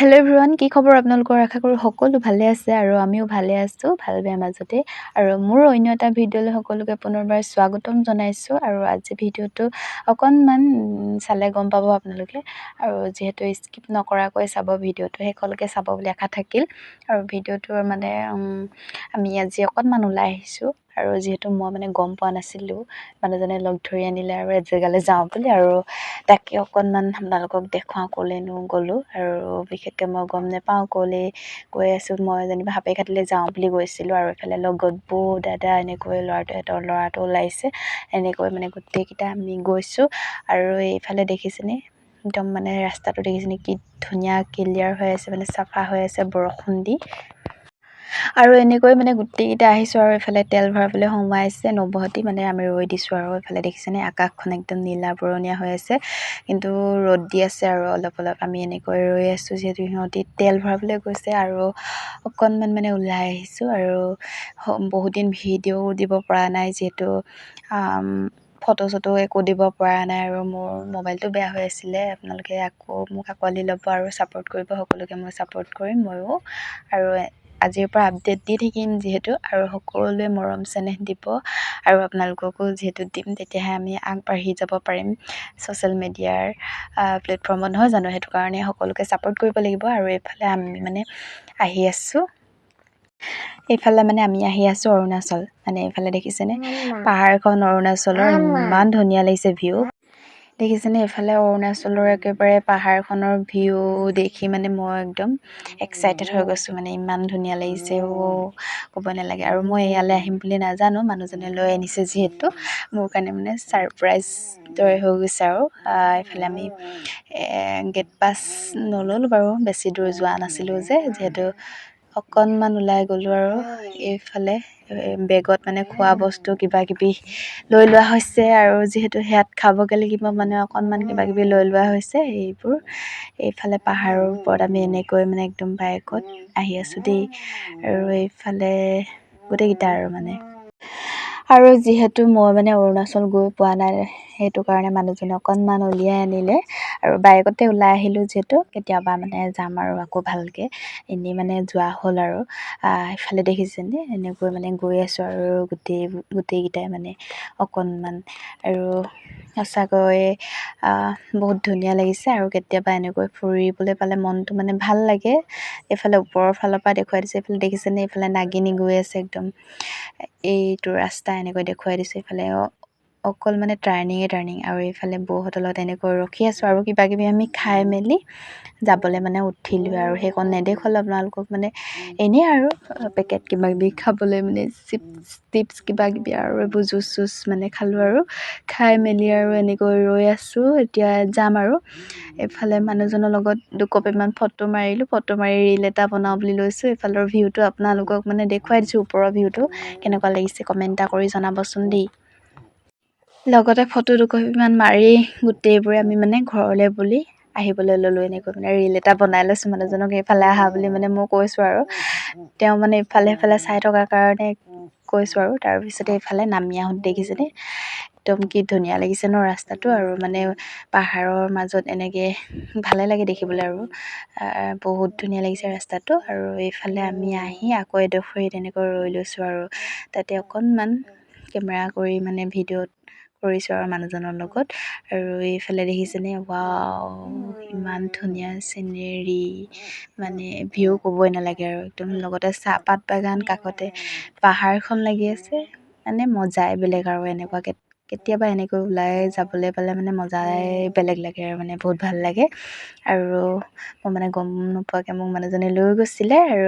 Hello' everyone, কি খবৰ আপোনালোকৰ? আশা কৰোঁ সকলো ভালে আছে আৰু আমিও ভালে আছোঁ, ভাল বেয়া মাজতে। আৰু মোৰ অন্য এটা ভিডিঅ'লৈ সকলোকে পুনৰবাৰ স্বাগতম জনাইছোঁ। আৰু আজি ভিডিঅ'টো অকণমান চালে গম পাব আপোনালোকে, আৰু যিহেতু স্কিপ নকৰাকৈ চাব ভিডিঅ'টো, শেষলৈকে চাব বুলি আশা থাকিল। আৰু ভিডিঅ'টোৰ মানে আমি আজি অকণমান ওলাই আহিছোঁ, আৰু যিহেতু মই মানে গম পোৱা নাছিলোঁ, মানুহজনে লগ ধৰি আনিলে আৰু এজেগালৈ যাওঁ বুলি, আৰু তাকে অকণমান আপোনালোকক দেখুৱাওঁ ক'লেনো গ'লোঁ। আৰু বিশেষকৈ মই গম নাপাওঁ ক'লৈ গৈ আছোঁ, মই যেনিবা সাপেখাতিলৈ যাওঁ বুলি গৈছিলোঁ, আৰু এইফালে লগত বৌ দাদা এনেকৈ ল'ৰাটো ওলাইছে, এনেকৈ মানে গোটেইকেইটা আমি গৈছোঁ। আৰু এইফালে দেখিছেনে, একদম মানে ৰাস্তাটো দেখিছেনে কি ধুনীয়া ক্লিয়াৰ হৈ আছে, মানে চাফা হৈ আছে বৰষুণ দি। আৰু এনেকৈ মানে গোটেইকেইটা আহিছোঁ, আৰু এইফালে তেল ভৰাবলৈ সোমাইছে নবহতি, মানে আমি ৰৈ দিছোঁ। আৰু এইফালে দেখিছেনে আকাশখন একদম নীলা বৰণীয়া হৈ আছে, কিন্তু ৰ'দ দি আছে আৰু অলপ আমি এনেকৈ ৰৈ আছোঁ, যিহেতু সিহঁতি তেল ভৰাবলৈ গৈছে। আৰু অকণমান মানে ওলাই আহিছোঁ, আৰু বহুত দিন ভিডিঅ'ও দিব পৰা নাই, যিহেতু ফটো চটো একো দিব পৰা নাই, আৰু মোৰ মোবাইলটো বেয়া হৈ আছিলে। আপোনালোকে মোক আঁকোৱালি ল'ব আৰু ছাপোৰ্ট কৰিব, সকলোকে মই ছাপোৰ্ট কৰিম ময়ো। আৰু আজিৰ পৰা আপডেট দি থাকিম যিহেতু, আৰু সকলোৱে মৰম চেনেহ দিব, আৰু আপোনালোককো যিহেতু দিম, তেতিয়াহে আমি আগবাঢ়ি যাব পাৰিম ছ'চিয়েল মিডিয়াৰ প্লেটফৰ্মত, নহয় জানো? সেইটো কাৰণে সকলোকে ছাপোৰ্ট কৰিব লাগিব। আৰু এইফালে আমি মানে আহি আছোঁ, আমি আহি আছোঁ অৰুণাচল। মানে এইফালে দেখিছেনে পাহাৰখন, অৰুণাচলৰ ইমান ধুনীয়া লাগিছে ভিউ। দেখিছেনে এইফালে অৰুণাচলৰ একেবাৰে পাহাৰখনৰ ভিউ দেখি মানে মই একদম এক্সাইটেড হৈ গৈছোঁ, মানে ইমান ধুনীয়া লাগিছে, ক'ব নালাগে। আৰু মই ইয়ালৈ আহিম বুলি নাজানো, মানুহজনে লৈ আনিছে যিহেতু, মোৰ কাৰণে মানে ছাৰপ্ৰাইজ দৰে হৈ গৈছে। আৰু এইফালে আমি গেট পাছ নল'লোঁ বাৰু, বেছি দূৰ যোৱা নাছিলোঁ যিহেতু অকণমান ওলাই গ'লোঁ। আৰু এইফালে বেগত মানে খোৱা বস্তু কিবা কিবি লৈ লোৱা হৈছে, আৰু যিহেতু সেয়াত খাবগৈ লাগিব, মানে অকণমান কিবা কিবি লৈ লোৱা হৈছে এইবোৰ। এইফালে পাহাৰৰ ওপৰত আমি এনেকৈ মানে একদম বাইকত আহি আছোঁ দেই। আৰু এইফালে গোটেইকেইটা আৰু যিহেতু মই মানে অৰুণাচল গৈ পোৱা নাই, সেইটো কাৰণে মানুহজনে অকণমান উলিয়াই আনিলে, আৰু বাইকতে ওলাই আহিলোঁ যিহেতু, কেতিয়াবা মানে যাম আৰু আকৌ ভালকৈ, এনেই মানে যোৱা হ'ল। আৰু এইফালে দেখিছেনে এনেকৈ মানে গৈ আছোঁ, আৰু গোটেইকেইটাই মানে অকণমান, আৰু সঁচাকৈ বহুত ধুনীয়া লাগিছে। আৰু কেতিয়াবা এনেকৈ ফুৰিবলৈ পালে মনটো মানে ভাল লাগে। এইফালে ওপৰৰ ফালৰ পৰা দেখুৱাই দিছে, এইফালে দেখিছেনে এইফালে নাগিনী গৈ আছে, একদম এইটো ৰাস্তা এনেকৈ দেখুৱাই দিছে। এইফালে অকল মানে টাৰ্ণিং, আৰু এইফালে বৌহঁতৰ লগত এনেকৈ ৰখি আছোঁ, আৰু কিবা কিবি আমি খাই মেলি যাবলৈ মানে উঠিলোঁ। আৰু সেইকণ নেদেখুৱালোঁ আপোনালোকক, মানে এনেই আৰু পেকেট কিবা কিবি খাবলৈ, মানে চিপছ কিবা কিবি, আৰু এইবোৰ জুচ মানে খালোঁ, আৰু খাই মেলি আৰু এনেকৈ ৰৈ আছোঁ, এতিয়া যাম। আৰু এইফালে মানুহজনৰ লগত দুকপিমান ফটো মাৰিলোঁ, ফটো মাৰি ৰীল এটা বনাওঁ বুলি লৈছোঁ। এইফালৰ ভিউটো আপোনালোকক মানে দেখুৱাই দিছোঁ, ওপৰৰ ভিউটো কেনেকুৱা লাগিছে কমেণ্ট এটা কৰি জনাবচোন দেই। লগতে ফটো দুকপিমান মাৰি গোটেইবোৰে আমি মানে ঘৰলৈ বুলি আহিবলৈ ল'লোঁ। এনেকৈ মানে ৰীল এটা বনাই লৈছোঁ, মানুহজনক এইফালে আহা বুলি মানে মই কৈছোঁ, আৰু তেওঁ মানে ইফালে সিফালে চাই থকাৰ কাৰণে কৈছোঁ। আৰু তাৰপিছতে এইফালে নামি আহোঁতে দেখিছেনে একদম কি ধুনীয়া লাগিছে ন ৰাস্তাটো, আৰু মানে পাহাৰৰ মাজত এনেকৈ ভালে লাগে দেখিবলৈ, আৰু বহুত ধুনীয়া লাগিছে ৰাস্তাটো। আৰু এইফালে আমি আহি আকৌ এডোখৰি তেনেকৈ ৰৈ লৈছোঁ, আৰু তাতে অকণমান কেমেৰা কৰি মানে ভিডিঅ'ত কৰিছোঁ আৰু মানুহজনৰ লগত। আৰু এইফালে দেখিছেনে, ৱাও ইমান ধুনীয়া চিনেৰী, মানে ভিউ ক'বই নালাগে। আৰু একদম লগতে চাহপাত বাগান, কাষতে পাহাৰখন লাগি আছে, মানে মজাই বেলেগ। আৰু এনেকুৱাকৈ কেতিয়াবা এনেকৈ ওলাই যাবলৈ পালে মানে মজাই বেলেগ লাগে, আৰু মানে বহুত ভাল লাগে। আৰু মই মানে গম নোপোৱাকৈ মোক মানুহজনে লৈ গৈছিলে, আৰু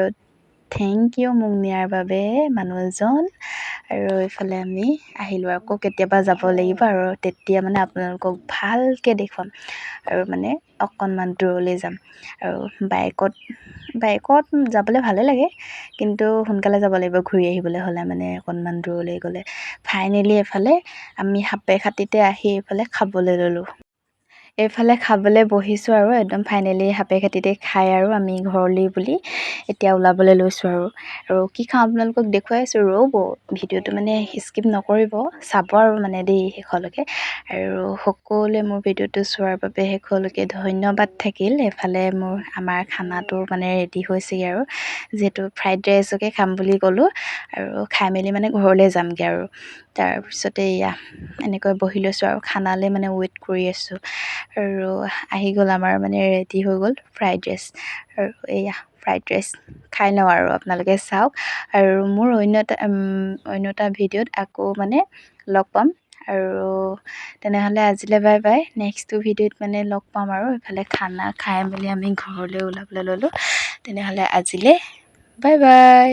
থেংক ইউ মোক নিয়াৰ বাবে মানুহ এজন। আৰু এইফালে আমি আহিলোঁ, আকৌ কেতিয়াবা যাব লাগিব, আৰু তেতিয়া মানে আপোনালোকক ভালকৈ দেখুৱাম, আৰু মানে অকণমান দূৰলৈ যাম। আৰু বাইকত যাবলৈ ভালে লাগে, কিন্তু সোনকালে যাব লাগিব ঘূৰি আহিবলৈ হ'লে, মানে অকণমান দূৰলৈ গ'লে। ফাইনেলি এইফালে আমি সাপেখাতিতে আহি এইফালে খাবলৈ ল'লোঁ। এইফালে খাবলৈ বহিছোঁ আৰু একদম ফাইনেলি হাপে খাটিতে খাই আৰু আমি ঘৰলৈ বুলি এতিয়া ওলাবলৈ লৈছোঁ আৰু কি খাওঁ আপোনালোকক দেখুৱাইছোঁ ৰ'ব ভিডিঅ'টো মানে স্কিপ নকৰিব চাব আৰু মানে দেই শেষলৈকে আৰু সকলোৱে মোৰ ভিডিঅ'টো চোৱাৰ বাবে শেষলৈকে ধন্যবাদ থাকিল। এফালে আমাৰ খানাটো মানে ৰেডি হৈছেগৈ আৰু যিহেতু ফ্ৰাইড ৰাইচকে খাম বুলি ক'লোঁ আৰু খাই মেলি মানে ঘৰলৈ যামগৈ আৰু তাৰপিছতে এয়া এনেকৈ বহি লৈছোঁ আৰু খানালৈ মানে ৱেইট কৰি আছোঁ আৰু আহি গ'ল আমাৰ মানে ৰেডি হৈ গ'ল ফ্ৰাইড ৰাইচ আৰু এয়া ফ্ৰাইড ৰাইচ খাই লওঁ আৰু আপোনালোকে চাওক আৰু মোৰ অন্য এটা ভিডিঅ'ত আকৌ মানে লগ পাম আৰু তেনেহ'লে আজিলৈ বাই বাই। নেক্সটটো ভিডিঅ'ত মানে লগ পাম আৰু এইফালে খানা খাই মেলি আমি ঘৰলৈ ওলাবলৈ ল'লোঁ। তেনেহ'লে আজিলৈ বাই বাই।